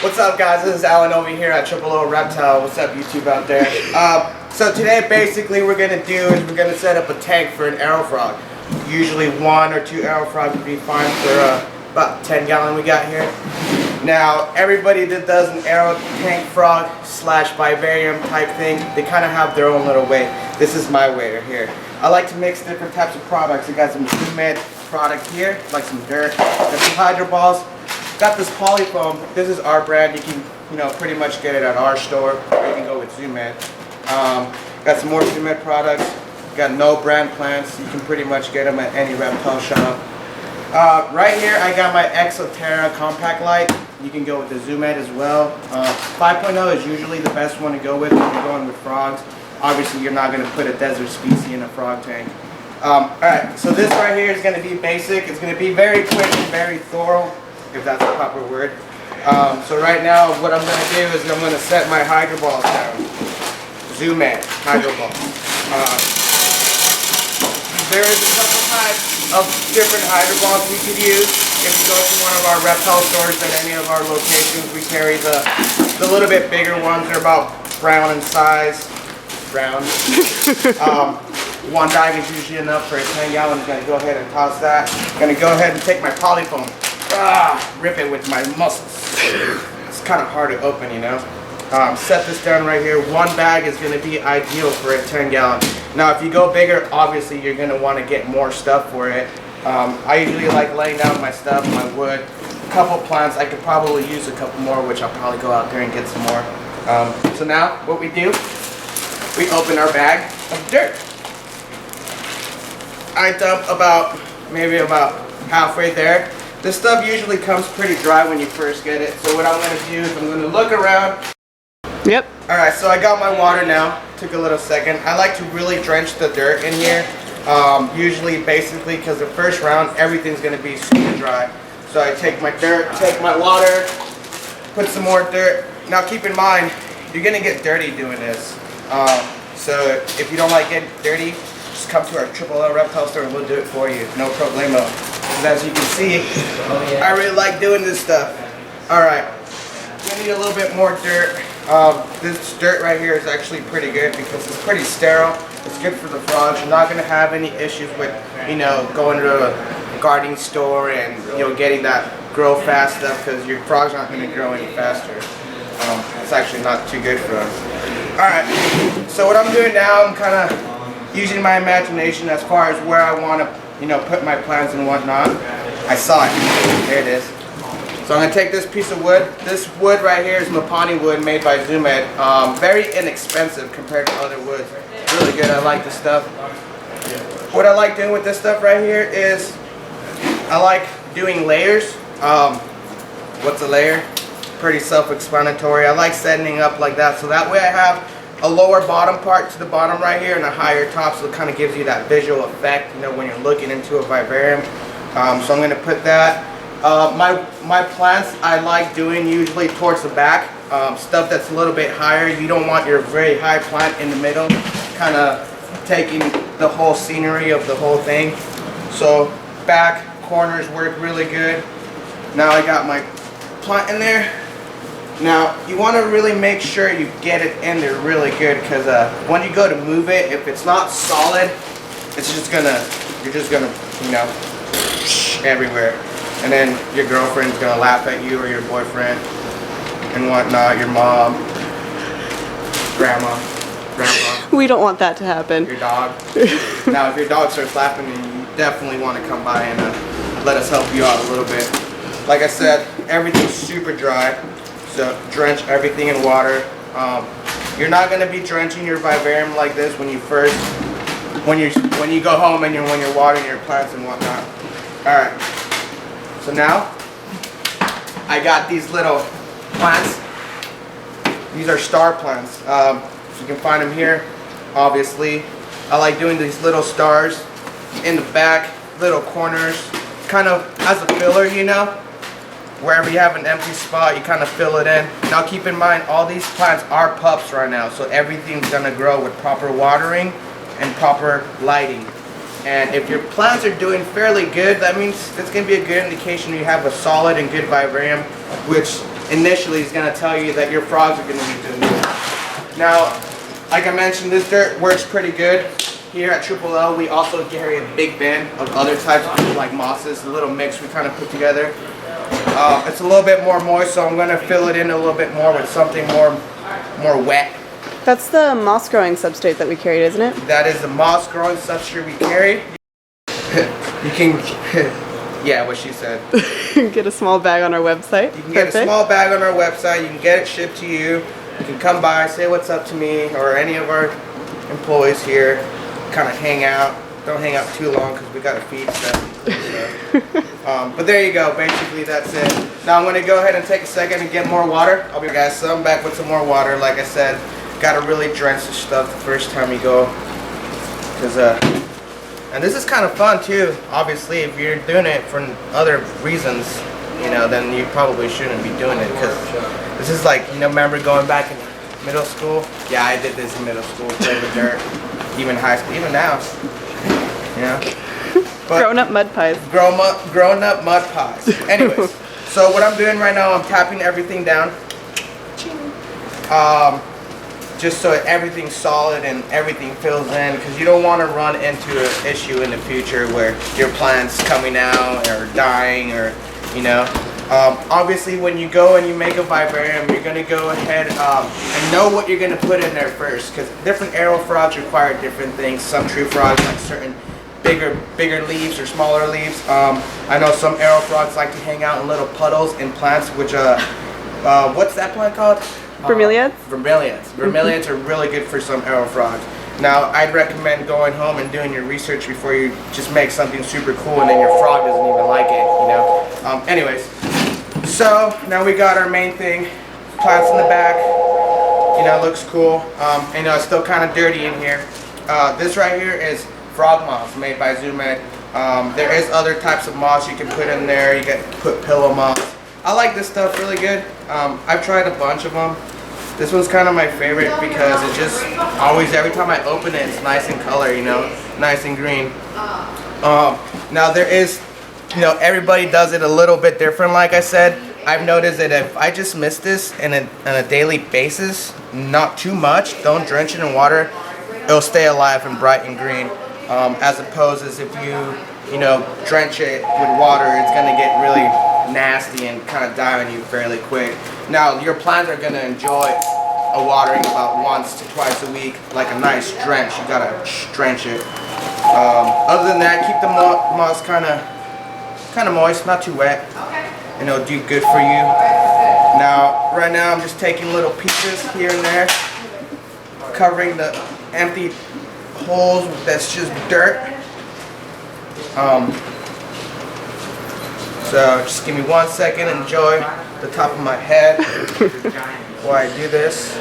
What's up, guys? This is Alan over here at LLLReptile. What's up, YouTube out there? So today, basically, we're gonna set up a tank for an arrow frog. Usually 1 or 2 arrow frogs would be fine for about 10 gallon we got here. Now, everybody that does an arrow tank frog slash vivarium type thing, they kind of have their own little way. This is my way right here. I like to mix different types of products. I got some Zoom-Med product here, like some dirt, got some hydro balls. Got this polyfoam. This is our brand. You can, pretty much get it at our store. Or you can go with Zoom-Med. Got some more Zoom-Med products. Got no brand plants. You can pretty much get them at any reptile shop. Right here, I got my Exoterra compact light. You can go with the Zoom-Med as well. 5.0 is usually the best one to go with when you're going with frogs. Obviously, you're not going to put a desert species in a frog tank. Alright, so this right here is going to be basic. It's going to be very quick and very thorough, if that's the proper word. So right now, what I'm going to do is I'm going to set my hydro balls down. Zoom-Med hydro balls. There is a couple types of different hydro balls we could use. If you go to one of our reptile stores at any of our locations, we carry the little bit bigger ones. They're about brown in size. Brown. One bag is usually enough for a 10 gallon. I'm going to go ahead and toss that. I'm going to go ahead and take my polyfoam. Rip it with my muscles. It's kind of hard to open, set this down right here. 1 bag is going to be ideal for a 10 gallon. Now if you go bigger, obviously you're going to want to get more stuff for it. I usually like laying down my stuff, my wood, a couple plants. I could probably use a couple more, which I'll probably go out there and get some more. So now what we do, we open our bag of dirt. I dump maybe about halfway there. This stuff usually comes pretty dry when you first get it. So what I'm going to do is I'm going to look around. Yep. Alright, so I got my water now. Took a little second. I like to really drench the dirt in here. Usually, basically, because the first round, everything's going to be super dry. So I take my dirt, take my water, put some more dirt. Now keep in mind, you're going to get dirty doing this. So if you don't like getting dirty, just come to our LLLReptile store and we'll do it for you. No problemo. As you can see, I really like doing this stuff. Alright, we need a little bit more dirt. This dirt right here is actually pretty good because it's pretty sterile. It's good for the frogs. You're not going to have any issues with, going to a gardening store and, getting that grow fast stuff because your frogs aren't going to grow any faster. It's actually not too good for them. Alright, so what I'm doing now, I'm kind of using my imagination as far as where I want to put my plants and whatnot. I saw it. There it is. So I'm going to take this piece of wood. This wood right here is Mapani wood made by Zoom-Med. Very inexpensive compared to other woods. Really good. I like this stuff. What I like doing with this stuff right here is I like doing layers. What's a layer? Pretty self-explanatory. I like setting it up like that so that way I have a lower bottom part to the bottom right here and a higher top, so it kind of gives you that visual effect, when you're looking into a vivarium. So I'm going to put that. My plants I like doing usually towards the back. Stuff that's a little bit higher. You don't want your very high plant in the middle, kind of taking the whole scenery of the whole thing. So back corners work really good. Now I got my plant in there. Now, you want to really make sure you get it in there really good because when you go to move it, if it's not solid, it's just you're just gonna, everywhere. And then your girlfriend's going to laugh at you or your boyfriend and whatnot, your mom, grandpa. We don't want that to happen. Your dog. Now, if your dog starts laughing, then you definitely want to come by and let us help you out a little bit. Like I said, everything's super dry. So drench everything in water. You're not going to be drenching your vivarium like this when you go home and when you're watering your plants and whatnot. All right. So now I got these little plants. These are star plants. You can find them here. Obviously, I like doing these little stars in the back, little corners, kind of as a filler, Wherever you have an empty spot, you kind of fill it in. Now keep in mind, all these plants are pups right now, so everything's going to grow with proper watering and proper lighting. And if your plants are doing fairly good, that means it's going to be a good indication you have a solid and good vivarium, which initially is going to tell you that your frogs are going to be doing good. Now, like I mentioned, this dirt works pretty good. Here at LLL, we also carry a big bin of other types of like mosses, a little mix we kind of put together. It's a little bit more moist, so I'm going to fill it in a little bit more with something more wet. That's the moss growing substrate that we carried, isn't it? That is the moss growing substrate we carry. You can, yeah, what she said. Get a small bag on our website. You can get a small bag on our website. You can get it shipped to you. You can come by, say what's up to me or any of our employees here. Kind of hang out. Don't hang out too long because we got to feed stuff. But there you go. Basically, that's it. Now I'm going to go ahead and take a second and get more water. I'll be back, guys. So I'm back with some more water. Like I said, got to really drench this stuff the first time you go. And this is kind of fun too. Obviously, if you're doing it for other reasons, you know, then you probably shouldn't be doing it, because this is like, you know, remember going back in middle school? Yeah, I did this in middle school, played with dirt, even high school, even now, you know. But grown up mud pies. Grown up mud pies. Anyways, so what I'm doing right now, I'm tapping everything down. Just so everything's solid and everything fills in, because you don't want to run into an issue in the future where your plant's coming out or dying, or, you know. Obviously, when you go and you make a vivarium, you're going to go ahead and know what you're going to put in there first, because different arrow frogs require different things. Some true frogs like certain bigger leaves or smaller leaves. I know some arrow frogs like to hang out in little puddles in plants, which what's that plant called? Bromeliads? Bromeliads are really good for some arrow frogs. Now, I'd recommend going home and doing your research before you just make something super cool and then your frog doesn't even like it, you know. Anyways, so now we got our main thing, plants in the back. You know, looks cool. You know, it's still kind of dirty in here. This right here is frog moss made by Zoomed. There is other types of moss you can put in there. You can put pillow moss. I like this stuff really good. I've tried a bunch of them. This one's kind of my favorite because it just always, every time I open it, it's nice in color, you know, nice and green. Now there is, you know, everybody does it a little bit different. Like I said, I've noticed that if I just mist this on a daily basis, not too much, don't drench it in water, it'll stay alive and bright and green. As opposed as if you know, drench it with water, it's gonna get really nasty and kind of die on you fairly quick. Now, your plants are gonna enjoy a watering about once to twice a week, like a nice drench. You gotta drench it. Other than that, keep the moss kind of moist, not too wet, and it'll do good for you. Now, right now, I'm just taking little pieces here and there, covering the empty holes that's just dirt. So just give me 1 second, enjoy the top of my head while I do this.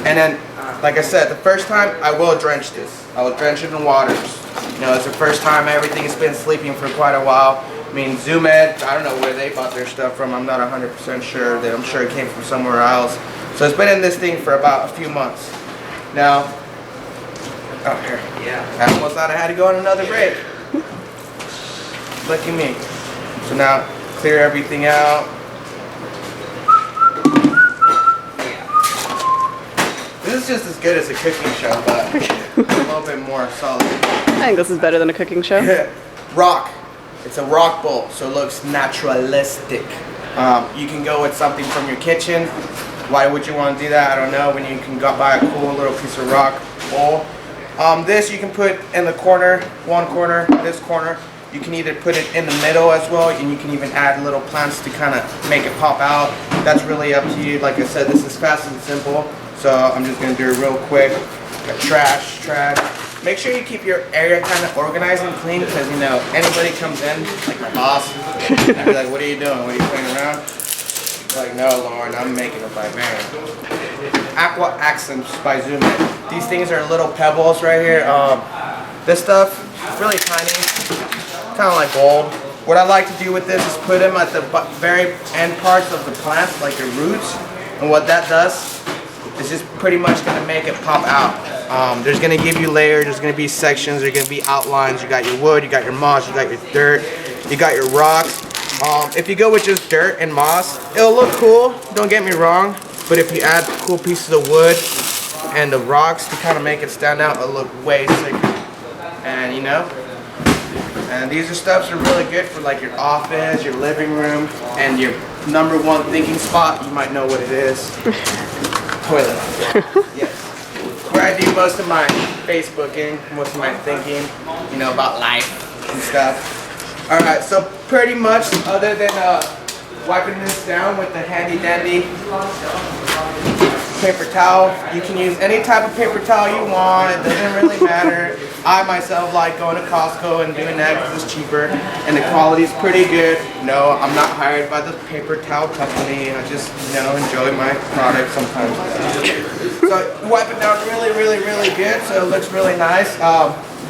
And then, like I said, the first time I will drench this. I will drench it in waters. You know, it's the first time everything's been sleeping for quite a while. I mean, Zoomed, I don't know where they bought their stuff from. I'm not 100% sure. I'm sure it came from somewhere else. So it's been in this thing for about a few months. Now, oh, here. I almost thought I had to go on another break. Look at me. So now, clear everything out. This is just as good as a cooking show, but a little bit more solid. I think this is better than a cooking show. Rock. It's a rock bowl, so it looks naturalistic. You can go with something from your kitchen. Why would you want to do that? I don't know. When you can go buy a cool little piece of rock bowl. This you can put in the corner, one corner, this corner. You can either put it in the middle as well, and you can even add little plants to kind of make it pop out. That's really up to you. Like I said, this is fast and simple, so I'm just going to do it real quick. Got trash. Make sure you keep your area kind of organized and clean, because, you know, anybody comes in, like my boss, and I'd be like, what are you doing? What are you playing around? Like, no, Lauren, I'm making a vivarium. Aqua Accents by Zoomed. These things are little pebbles right here. This stuff, really tiny, kind of like gold. What I like to do with this is put them at the very end parts of the plants, like the roots. And what that does is just pretty much going to make it pop out. There's going to give you layers, there's going to be sections, there's going to be outlines. You got your wood, you got your moss, you got your dirt, you got your rocks. If you go with just dirt and moss, it'll look cool, don't get me wrong, but if you add cool pieces of wood and the rocks to kind of make it stand out, it'll look way sicker. And you know, and these are stuffs are really good for like your office, your living room, and your #1 thinking spot. You might know what it is. Toilet. Yes. Where I do most of my Facebooking, most of my thinking, you know, about life and stuff. Alright, so pretty much other than wiping this down with the handy dandy paper towel, you can use any type of paper towel you want, it doesn't really matter. I myself like going to Costco and doing that because it's cheaper and the quality is pretty good. No, I'm not hired by the paper towel company, I just, you know, enjoy my product sometimes. So wipe it down really good so it looks really nice.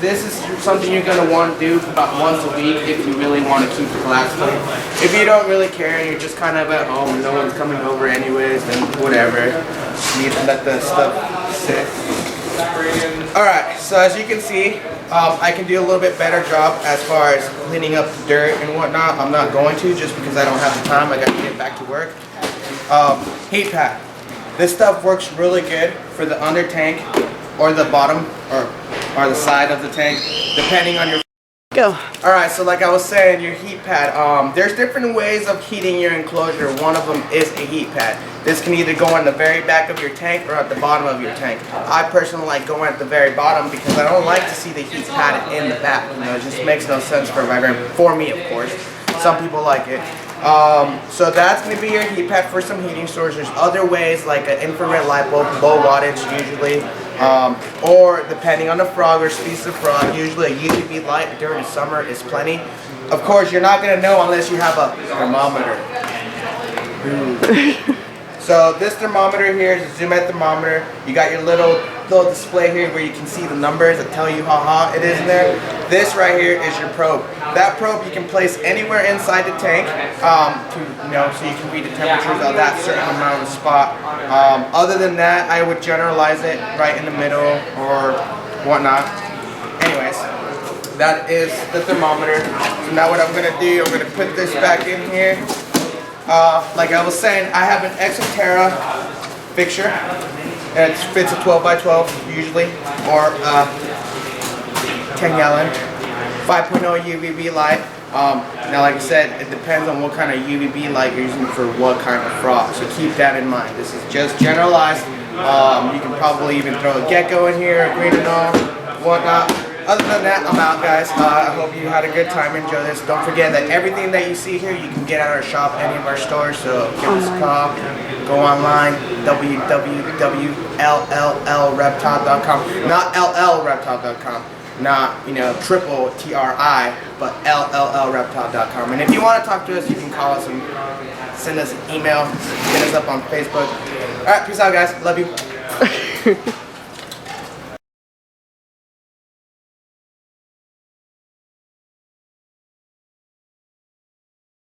This is something you're going to want to do about once a week if you really want to keep the glass clean. If you don't really care and you're just kind of at home and no one's coming over anyways, then whatever. You need to let the stuff sit. Alright, so as you can see, I can do a little bit better job as far as cleaning up the dirt and whatnot. I'm not going to just because I don't have the time. I got to get back to work. Heat pad. This stuff works really good for the under tank or the bottom or the side of the tank, depending on your Go. Alright, so like I was saying, your heat pad, there's different ways of heating your enclosure. One of them is a heat pad. This can either go on the very back of your tank or at the bottom of your tank. I personally like going at the very bottom because I don't like to see the heat pad in the back. You know, it just makes no sense for Vivarium. For me, of course. Some people like it. So that's going to be your heat pad for some heating sources. There's other ways like an infrared light bulb, low wattage usually, or depending on the frog or species of frog, usually a UVB light during the summer is plenty. Of course, you're not going to know unless you have a thermometer. So this thermometer here is a zoom out thermometer. You got your little display here where you can see the numbers that tell you how hot it is in there. This right here is your probe. That probe you can place anywhere inside the tank so you can read the temperatures of that certain amount of spot. Other than that, I would generalize it right in the middle or whatnot. Anyways, that is the thermometer. So now what I'm going to do, I'm going to put this back in here. Like I was saying, I have an Exoterra fixture. And it fits a 12 by 12 usually, or 10 gallon, 5.0 UVB light. Now like I said, it depends on what kind of UVB light you're using for what kind of frog, so keep that in mind. This is just generalized. You can probably even throw a gecko in here, a green and all, whatnot. Other than that, I'm out, guys. I hope you had a good time. Enjoy this. Don't forget that everything that you see here, you can get at our shop, any of our stores. So give us a call. Go online, www.LLLReptile.com. Not LLReptile.com. Not, triple TRI, but LLLReptile.com. And if you want to talk to us, you can call us and send us an email. Hit us up on Facebook. All right, peace out, guys. Love you.